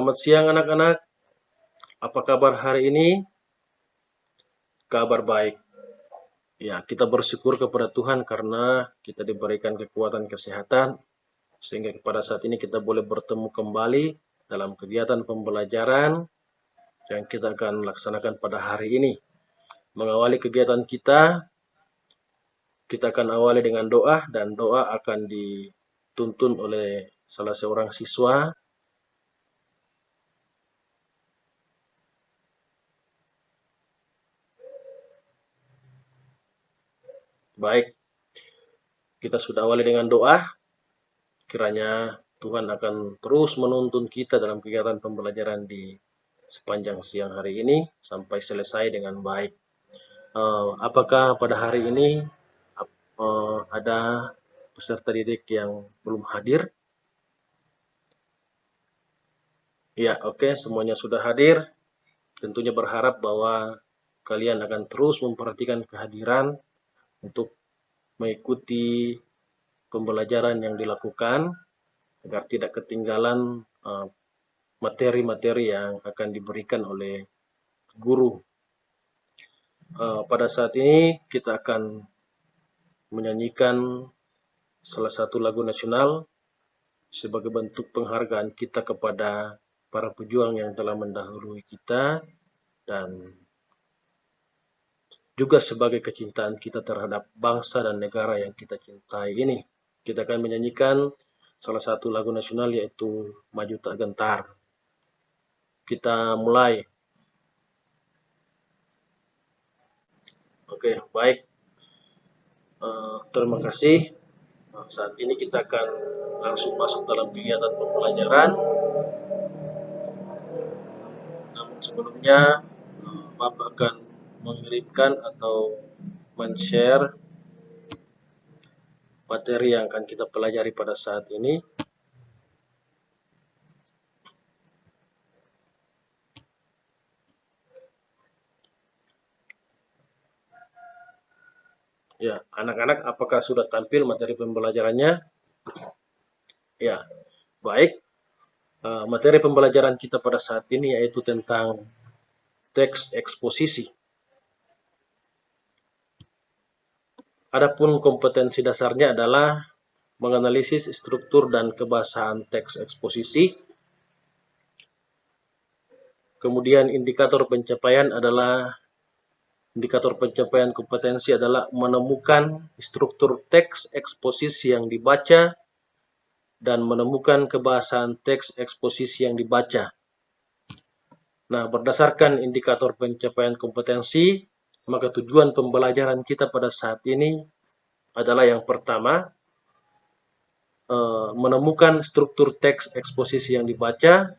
Selamat siang anak-anak. Apa kabar hari ini? Kabar baik. Ya, kita bersyukur kepada Tuhan karena kita diberikan kekuatan kesehatan sehingga pada saat ini kita boleh bertemu kembali dalam kegiatan pembelajaran yang kita akan laksanakan pada hari ini. Mengawali kegiatan kita akan awali dengan doa dan doa akan dituntun oleh salah seorang siswa. Baik, kita sudah awali dengan doa. Kiranya Tuhan akan terus menuntun kita dalam kegiatan pembelajaran di sepanjang siang hari ini sampai selesai dengan baik. Apakah pada hari ini ada peserta didik yang belum hadir? Ya, oke, semuanya sudah hadir. Tentunya berharap bahwa kalian akan terus memperhatikan kehadiran untuk mengikuti pembelajaran yang dilakukan agar tidak ketinggalan materi-materi yang akan diberikan oleh guru. Pada saat ini kita akan menyanyikan salah satu lagu nasional sebagai bentuk penghargaan kita kepada para pejuang yang telah mendahului kita dan juga sebagai kecintaan kita terhadap bangsa dan negara yang kita cintai ini. Kita akan menyanyikan salah satu lagu nasional yaitu Maju Tak Gentar. Kita mulai. Oke, baik. Terima kasih. Saat ini kita akan langsung masuk dalam kegiatan pembelajaran. Namun sebelumnya, Bapak akan mengirimkan atau men-share materi yang akan kita pelajari pada saat ini. Ya, anak-anak apakah sudah tampil materi pembelajarannya? Ya, baik. Materi pembelajaran kita pada saat ini yaitu tentang teks eksposisi. Adapun kompetensi dasarnya adalah menganalisis struktur dan kebahasaan teks eksposisi. Kemudian indikator pencapaian kompetensi adalah menemukan struktur teks eksposisi yang dibaca dan menemukan kebahasaan teks eksposisi yang dibaca. Nah, berdasarkan indikator pencapaian kompetensi, maka tujuan pembelajaran kita pada saat ini adalah yang pertama, menemukan struktur teks eksposisi yang dibaca,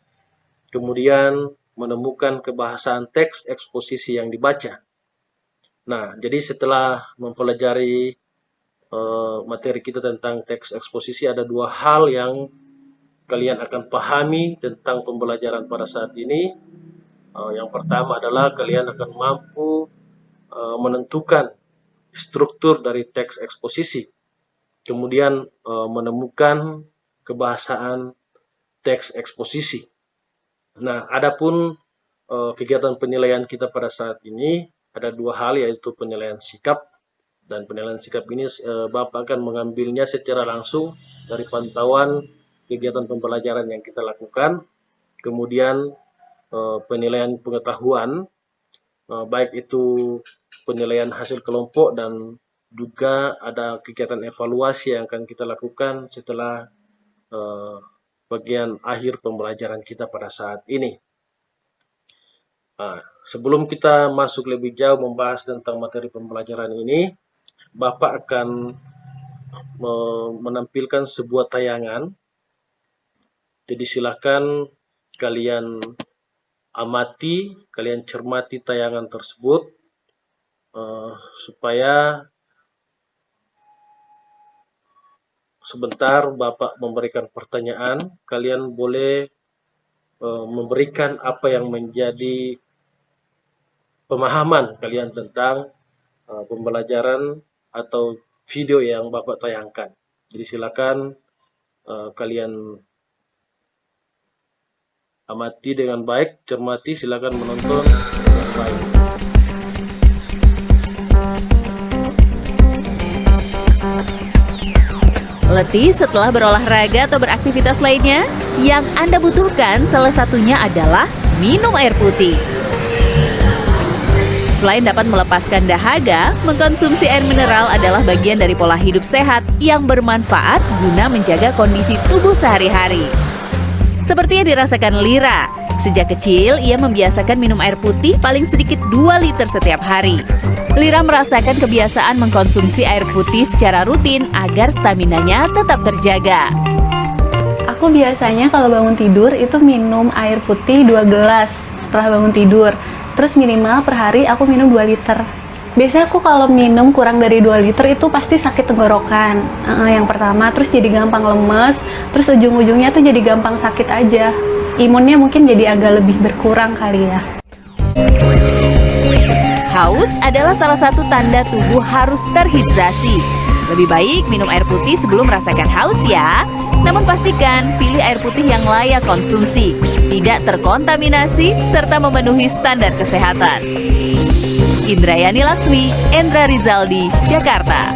kemudian menemukan kebahasaan teks eksposisi yang dibaca. Nah, jadi setelah mempelajari materi kita tentang teks eksposisi, ada dua hal yang kalian akan pahami tentang pembelajaran pada saat ini. Yang pertama adalah kalian akan mampu menentukan struktur dari teks eksposisi, kemudian menemukan kebahasaan teks eksposisi. Nah, adapun kegiatan penilaian kita pada saat ini ada dua hal, yaitu penilaian sikap. Dan penilaian sikap ini Bapak akan mengambilnya secara langsung dari pantauan kegiatan pembelajaran yang kita lakukan. Kemudian penilaian pengetahuan, baik itu penilaian hasil kelompok dan juga ada kegiatan evaluasi yang akan kita lakukan setelah bagian akhir pembelajaran kita pada saat ini. Sebelum kita masuk lebih jauh membahas tentang materi pembelajaran ini, Bapak akan menampilkan sebuah tayangan. Jadi silakan kalian amati, kalian cermati tayangan tersebut supaya sebentar Bapak memberikan pertanyaan, kalian boleh memberikan apa yang menjadi pemahaman kalian tentang pembelajaran atau video yang Bapak tayangkan. Jadi silakan kalian amati dengan baik, cermati, silakan menonton dengan baik. Letih setelah berolahraga atau beraktivitas lainnya? Yang Anda butuhkan salah satunya adalah minum air putih. Selain dapat melepaskan dahaga, mengkonsumsi air mineral adalah bagian dari pola hidup sehat yang bermanfaat guna menjaga kondisi tubuh sehari-hari. Seperti yang dirasakan Lira, sejak kecil ia membiasakan minum air putih paling sedikit 2 liter setiap hari. Lira merasakan kebiasaan mengkonsumsi air putih secara rutin agar staminanya tetap terjaga. Aku biasanya kalau bangun tidur itu minum air putih 2 gelas setelah bangun tidur. Terus minimal per hari aku minum 2 liter. Biasanya aku kalau minum kurang dari 2 liter itu pasti sakit tenggorokan. Yang pertama, terus jadi gampang lemes, terus ujung-ujungnya tuh jadi gampang sakit aja. Imunnya mungkin jadi agak lebih berkurang kali ya. Haus adalah salah satu tanda tubuh harus terhidrasi. Lebih baik minum air putih sebelum merasakan haus ya. Namun pastikan pilih air putih yang layak konsumsi, tidak terkontaminasi, serta memenuhi standar kesehatan. Indrayani Laksmi, Endra Rizaldi, Jakarta.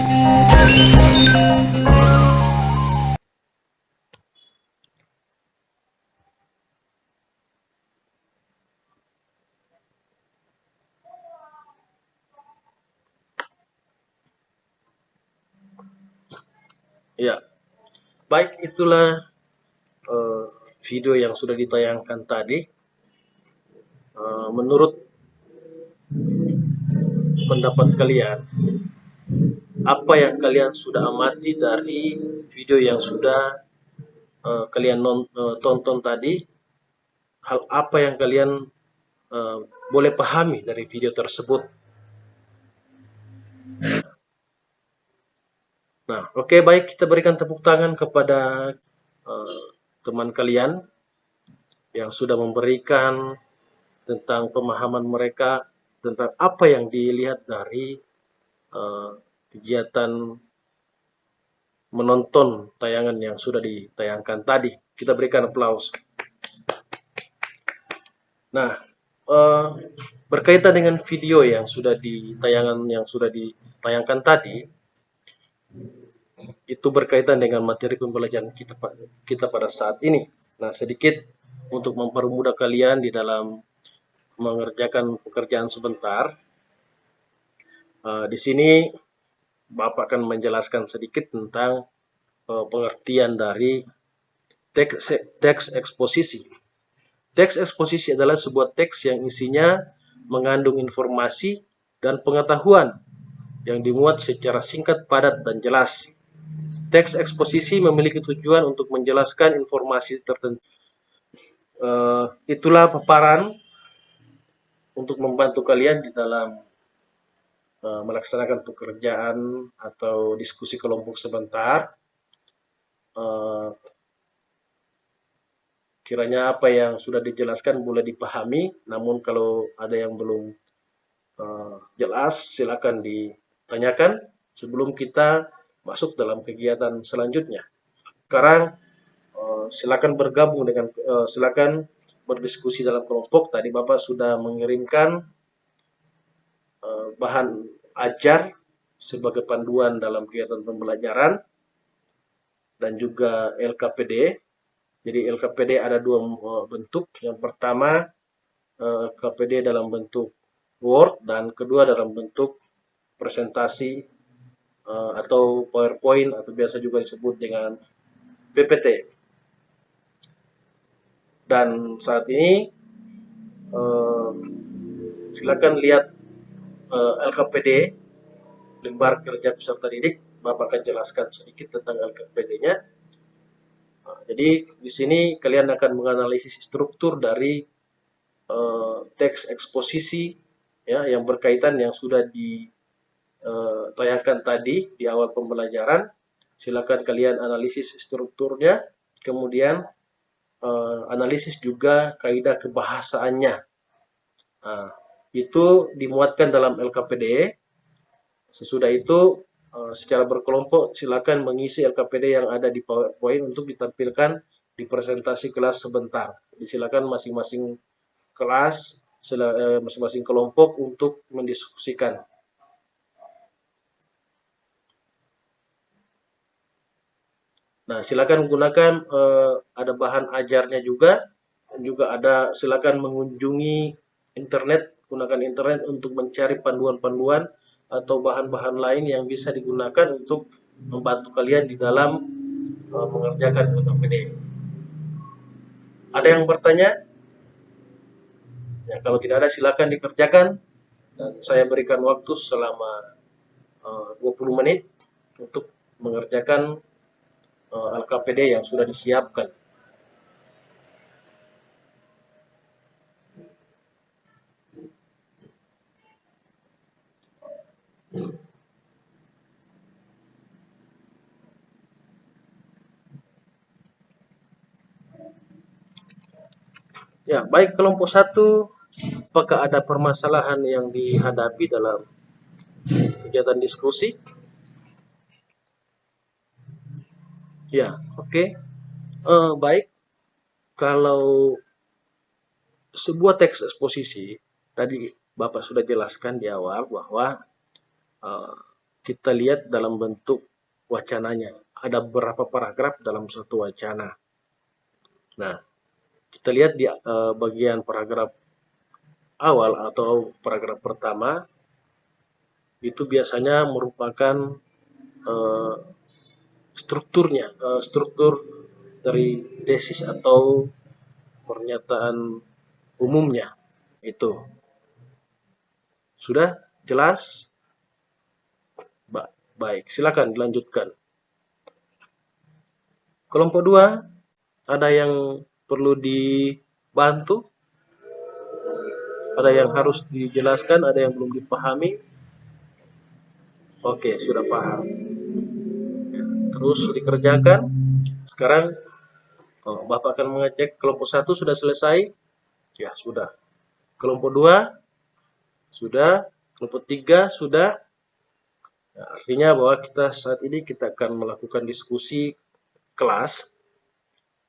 Ya, baik, itulah video yang sudah ditayangkan tadi. Menurut pendapat kalian, apa yang kalian sudah amati dari video yang sudah kalian tonton tadi? Hal apa yang kalian boleh pahami dari video tersebut? Nah, oke, baik, kita berikan tepuk tangan kepada teman kalian yang sudah memberikan tentang pemahaman mereka tentang apa yang dilihat dari kegiatan menonton tayangan yang sudah ditayangkan tadi. Kita berikan aplaus. Nah, berkaitan dengan video yang sudah ditayangkan tadi, itu berkaitan dengan materi pembelajaran kita pada saat ini. Nah, sedikit untuk mempermudah kalian di dalam mengerjakan pekerjaan sebentar. Di sini Bapak akan menjelaskan sedikit tentang pengertian dari teks eksposisi. Teks eksposisi adalah sebuah teks yang isinya mengandung informasi dan pengetahuan yang dimuat secara singkat, padat, dan jelas. Teks eksposisi memiliki tujuan untuk menjelaskan informasi tertentu. Itulah paparan untuk membantu kalian di dalam melaksanakan pekerjaan atau diskusi kelompok sebentar. Kiranya apa yang sudah dijelaskan boleh dipahami, namun kalau ada yang belum jelas, silakan ditanyakan sebelum kita masuk dalam kegiatan selanjutnya. Sekarang silakan bergabung dengan, silakan berdiskusi dalam kelompok. Tadi Bapak sudah mengirimkan bahan ajar sebagai panduan dalam kegiatan pembelajaran dan juga LKPD. Jadi LKPD ada 2 bentuk. Yang pertama LKPD dalam bentuk Word dan kedua dalam bentuk presentasi atau PowerPoint atau biasa juga disebut dengan PPT. Dan saat ini silakan lihat LKPD, lembar kerja peserta didik. Bapak akan jelaskan sedikit tentang LKPD-nya. Jadi di sini kalian akan menganalisis struktur dari teks eksposisi ya yang berkaitan yang sudah ditayangkan tadi di awal pembelajaran. Silakan kalian analisis strukturnya, kemudian analisis juga kaidah kebahasaannya. Nah, itu dimuatkan dalam LKPD. Sesudah itu secara berkelompok silakan mengisi LKPD yang ada di PowerPoint untuk ditampilkan di presentasi kelas sebentar. Silakan masing-masing kelas, masing-masing kelompok untuk mendiskusikan. Nah, silakan gunakan ada bahan ajarnya juga, dan juga ada silakan mengunjungi internet, gunakan internet untuk mencari panduan-panduan atau bahan-bahan lain yang bisa digunakan untuk membantu kalian di dalam mengerjakan KKPD. Ada yang bertanya? Ya, kalau tidak ada silakan dikerjakan, dan saya berikan waktu selama 20 menit untuk mengerjakan LKPD yang sudah disiapkan. Ya, baik kelompok 1, apakah ada permasalahan yang dihadapi dalam kegiatan diskusi? Ya, oke. Baik, kalau sebuah teks eksposisi, tadi Bapak sudah jelaskan di awal bahwa kita lihat dalam bentuk wacananya. Ada beberapa paragraf dalam satu wacana. Nah, kita lihat di bagian paragraf awal atau paragraf pertama, itu biasanya merupakan struktur dari tesis atau pernyataan umumnya. Itu sudah jelas? Baik, silakan dilanjutkan. Kelompok 2, ada yang perlu dibantu? Ada yang harus dijelaskan, ada yang belum dipahami? Oke, sudah paham. Terus dikerjakan. Sekarang Bapak akan mengecek kelompok 1 sudah selesai? Ya, sudah. Kelompok 2 sudah, kelompok 3 sudah. Nah, artinya bahwa saat ini kita akan melakukan diskusi kelas,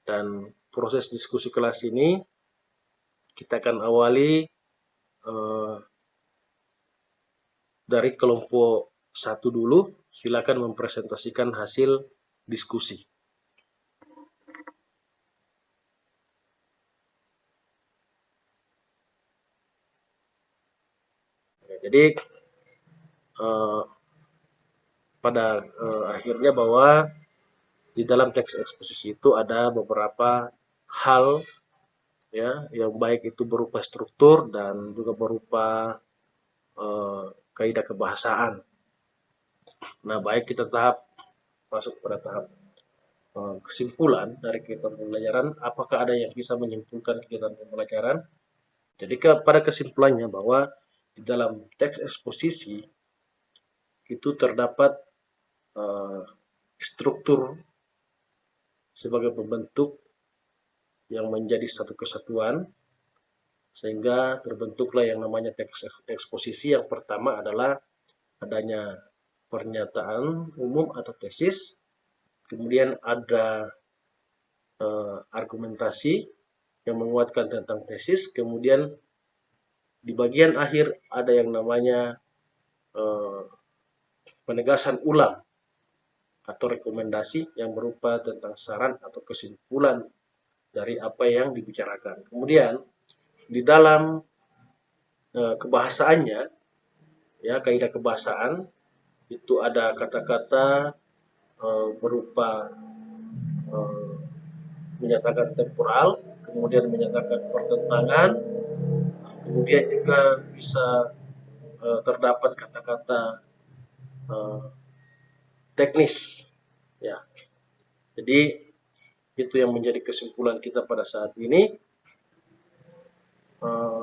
dan proses diskusi kelas ini kita akan awali dari kelompok 1 dulu. Silakan mempresentasikan hasil diskusi. Jadi pada akhirnya bahwa di dalam teks eksposisi itu ada beberapa hal ya yang baik itu berupa struktur dan juga berupa kaidah kebahasaan. Nah, baik kita masuk pada tahap kesimpulan dari kegiatan pembelajaran. Apakah ada yang bisa menyimpulkan kegiatan pembelajaran? Jadi pada kesimpulannya bahwa di dalam teks eksposisi itu terdapat struktur sebagai pembentuk yang menjadi satu kesatuan, sehingga terbentuklah yang namanya teks eksposisi. Yang pertama adalah adanya pernyataan umum atau tesis, kemudian ada argumentasi yang menguatkan tentang tesis, kemudian di bagian akhir ada yang namanya penegasan ulang atau rekomendasi yang berupa tentang saran atau kesimpulan dari apa yang dibicarakan. Kemudian di dalam kebahasaannya, ya kaidah kebahasaan itu ada kata-kata berupa menyatakan temporal, kemudian menyatakan pertentangan, kemudian juga bisa terdapat kata-kata teknis, ya. Jadi itu yang menjadi kesimpulan kita pada saat ini.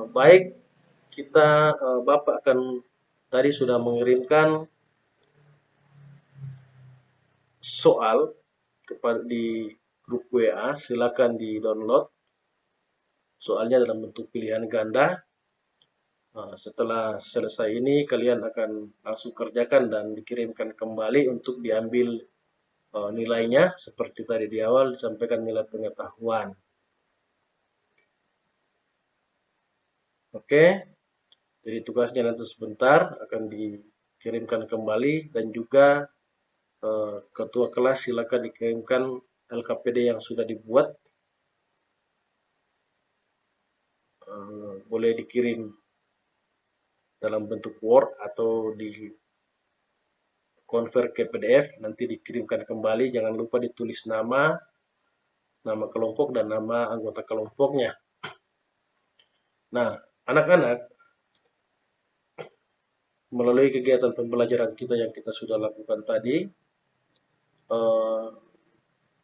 Baik, Bapak akan tadi sudah mengirimkan soal di grup WA, silakan di download. Soalnya dalam bentuk pilihan ganda. Setelah selesai ini kalian akan langsung kerjakan dan dikirimkan kembali untuk diambil nilainya seperti tadi di awal disampaikan nilai pengetahuan. Oke, jadi tugasnya nanti sebentar akan dikirimkan kembali, dan juga ketua kelas silakan dikirimkan LKPD yang sudah dibuat. Boleh dikirim dalam bentuk Word atau di convert ke PDF, nanti dikirimkan kembali. Jangan lupa ditulis nama kelompok dan nama anggota kelompoknya. Nah, anak-anak, melalui kegiatan pembelajaran kita yang kita sudah lakukan tadi,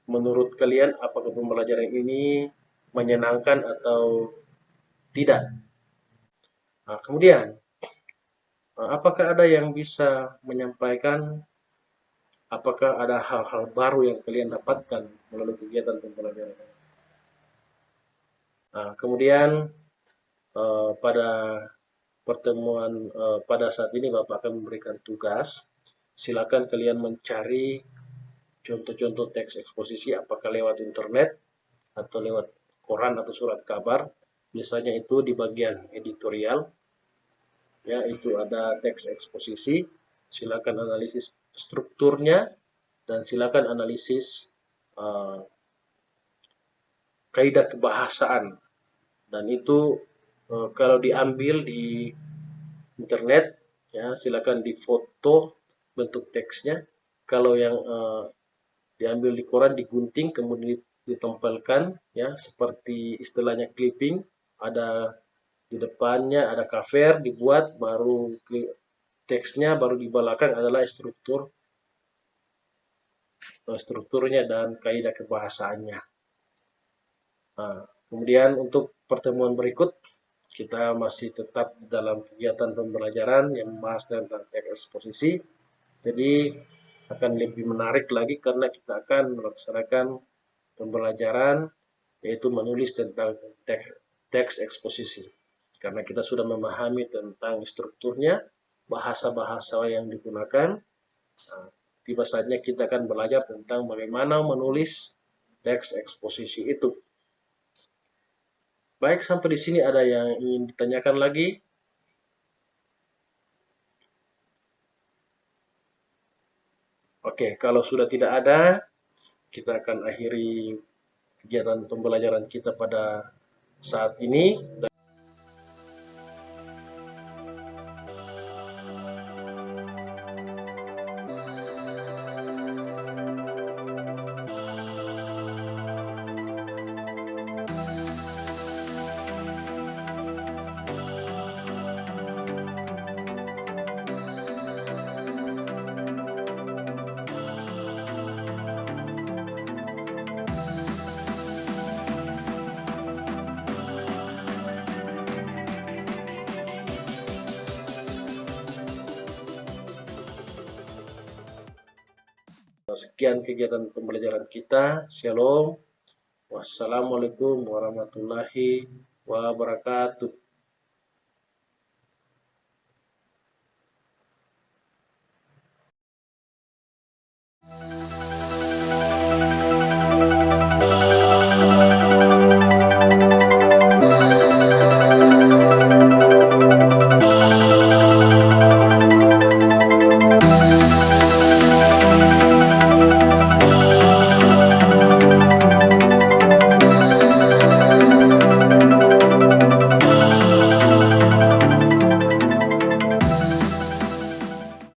menurut kalian apakah pembelajaran ini menyenangkan atau tidak? Nah, kemudian, apakah ada yang bisa menyampaikan, apakah ada hal-hal baru yang kalian dapatkan melalui kegiatan pembelajaran? Nah, kemudian pada pertemuan pada saat ini Bapak akan memberikan tugas. Silakan kalian mencari contoh-contoh teks eksposisi, apakah lewat internet atau lewat koran atau surat kabar. Biasanya itu di bagian editorial, ya, itu ada teks eksposisi. Silakan analisis strukturnya dan silakan analisis kaidah kebahasaan. Dan itu kalau diambil di internet, ya, silakan difoto bentuk teksnya. Kalau yang diambil di koran digunting kemudian ditempelkan, ya, seperti istilahnya clipping, ada di depannya ada cover dibuat, baru teksnya, baru di belakang adalah strukturnya dan kaidah kebahasaannya. Nah, kemudian untuk pertemuan berikut kita masih tetap dalam kegiatan pembelajaran yang membahas tentang teks eksposisi. Jadi akan lebih menarik lagi karena kita akan melaksanakan pembelajaran yaitu menulis tentang teks eksposisi. Karena kita sudah memahami tentang strukturnya, bahasa-bahasa yang digunakan, tiba saatnya kita akan belajar tentang bagaimana menulis teks eksposisi itu. Baik, sampai di sini ada yang ingin ditanyakan lagi? Oke, kalau sudah tidak ada, kita akan akhiri kegiatan pembelajaran kita pada saat ini. Sekian kegiatan pembelajaran kita. Shalom. Wassalamualaikum warahmatullahi wabarakatuh.